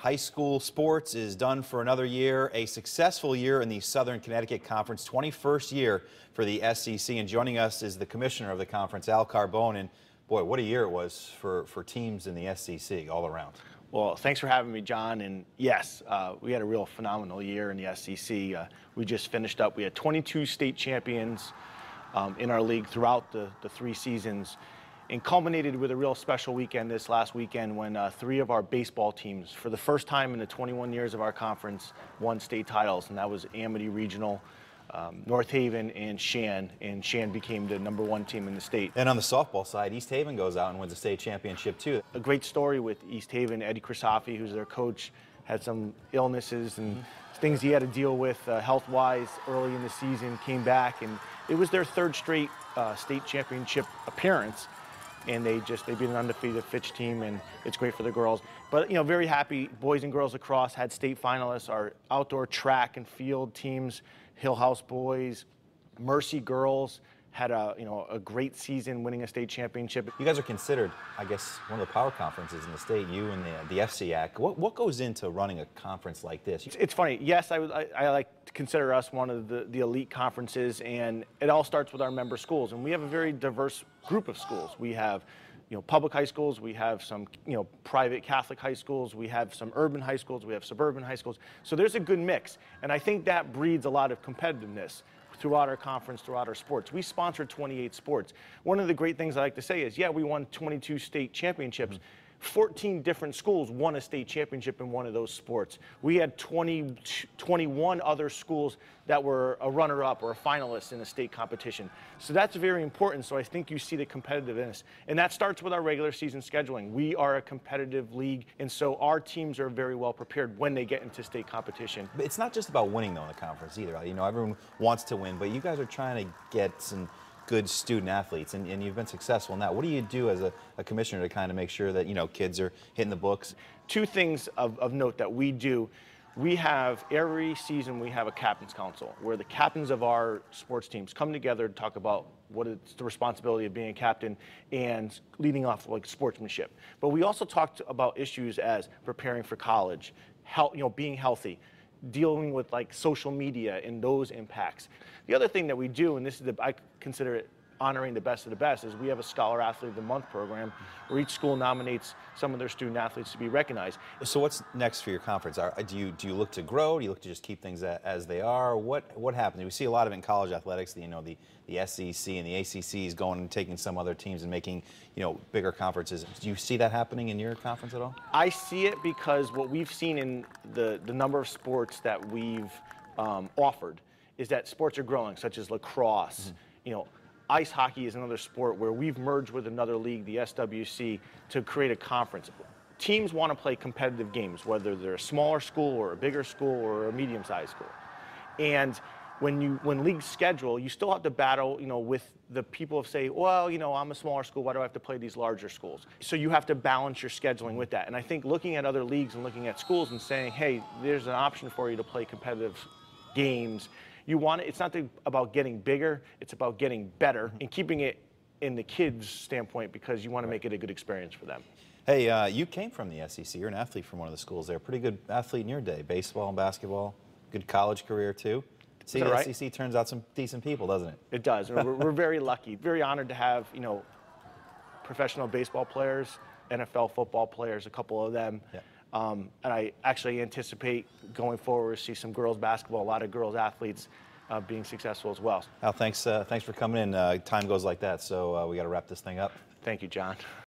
High school sports is done for another year, a successful year in the Southern Connecticut Conference, 21st year for the SCC. And joining us is the commissioner of the conference, Al Carbone. And boy, what a year it was for teams in the SCC all around. Well, thanks for having me, John. And yes, we had a real phenomenal year in the SCC. We just finished up. We had 22 state champions in our league throughout the 3 seasons, and culminated with a real special weekend this last weekend when 3 of our baseball teams, for the first time in the 21 years of our conference, won state titles, and that was Amity Regional, North Haven, and Shan. And Shan became the #1 team in the state. And on the softball side, East Haven goes out and wins a state championship too. A great story with East Haven. Eddie Krisafi, who's their coach, had some illnesses and things he had to deal with health-wise early in the season, came back, and it was their 3rd straight state championship appearance. And they beat an undefeated Fitch team, and it's great for the girls. But, you know, very happy. Boys and girls lacrosse had state finalists. Our outdoor track and field teams, Hill House boys, Mercy girls, had a great season, winning a state championship. You guys are considered, I guess, one of the power conferences in the state, you and the FCAC. What goes into running a conference like this? It's funny. Yes, I like to consider us one of the elite conferences, and it all starts with our member schools. And we have a very diverse group of schools. We have, public high schools. We have some, private Catholic high schools. We have some urban high schools. We have suburban high schools. So there's a good mix, and I think that breeds a lot of competitiveness throughout our conference, throughout our sports. We sponsor 28 sports. One of the great things I like to say is, yeah, we won 22 state championships. 14 different schools won a state championship in one of those sports. We had 21 other schools that were a runner-up or a finalist in a state competition. So that's very important. So I think you see the competitiveness. And that starts with our regular season scheduling. We are a competitive league, and so our teams are very well prepared when they get into state competition. But it's not just about winning, though, in the conference either. Everyone wants to win, but you guys are trying to get some good student athletes, and you've been successful in that. What do you do as a commissioner to kind of make sure that kids are hitting the books? 2 things of note that we do. We have, every season, we have a captain's council where the captains of our sports teams come together to talk about what is the responsibility of being a captain and leading off like sportsmanship. But we also talked about issues as preparing for college, being healthy, dealing with like social media and those impacts. The other thing that we do, and this is I consider it honoring the best of the best, is we have a Scholar Athlete of the Month program where each school nominates some of their student athletes to be recognized. So what's next for your conference? Do you look to grow? Do you look to just keep things as they are? What happens? We see a lot of it in college athletics. The SCC and the ACC is going and taking some other teams and making bigger conferences. Do you see that happening in your conference at all? I see it because what we've seen in the number of sports that we've offered is that sports are growing, such as lacrosse. Ice hockey is another sport where we've merged with another league, the SWC, to create a conference. Teams want to play competitive games, whether they're a smaller school or a bigger school or a medium-sized school. And when leagues schedule, you still have to battle, with the people who say, well, I'm a smaller school, why do I have to play these larger schools? So you have to balance your scheduling with that. And I think looking at other leagues and looking at schools and saying, hey, there's an option for you to play competitive games. It's not about getting bigger, it's about getting better and keeping it in the kids' standpoint, because you want to make it a good experience for them. Hey, you came from the SCC. You're an athlete from one of the schools there. Pretty good athlete in your day. Baseball and basketball. Good college career, too. See, the right? SCC turns out some decent people, doesn't it? It does. We're very lucky. Very honored to have, professional baseball players, NFL football players, a couple of them. Yeah. And I actually anticipate going forward to see some girls basketball, a lot of girls athletes being successful as well. Al, thanks for coming in. Time goes like that, so we got to wrap this thing up. Thank you, John.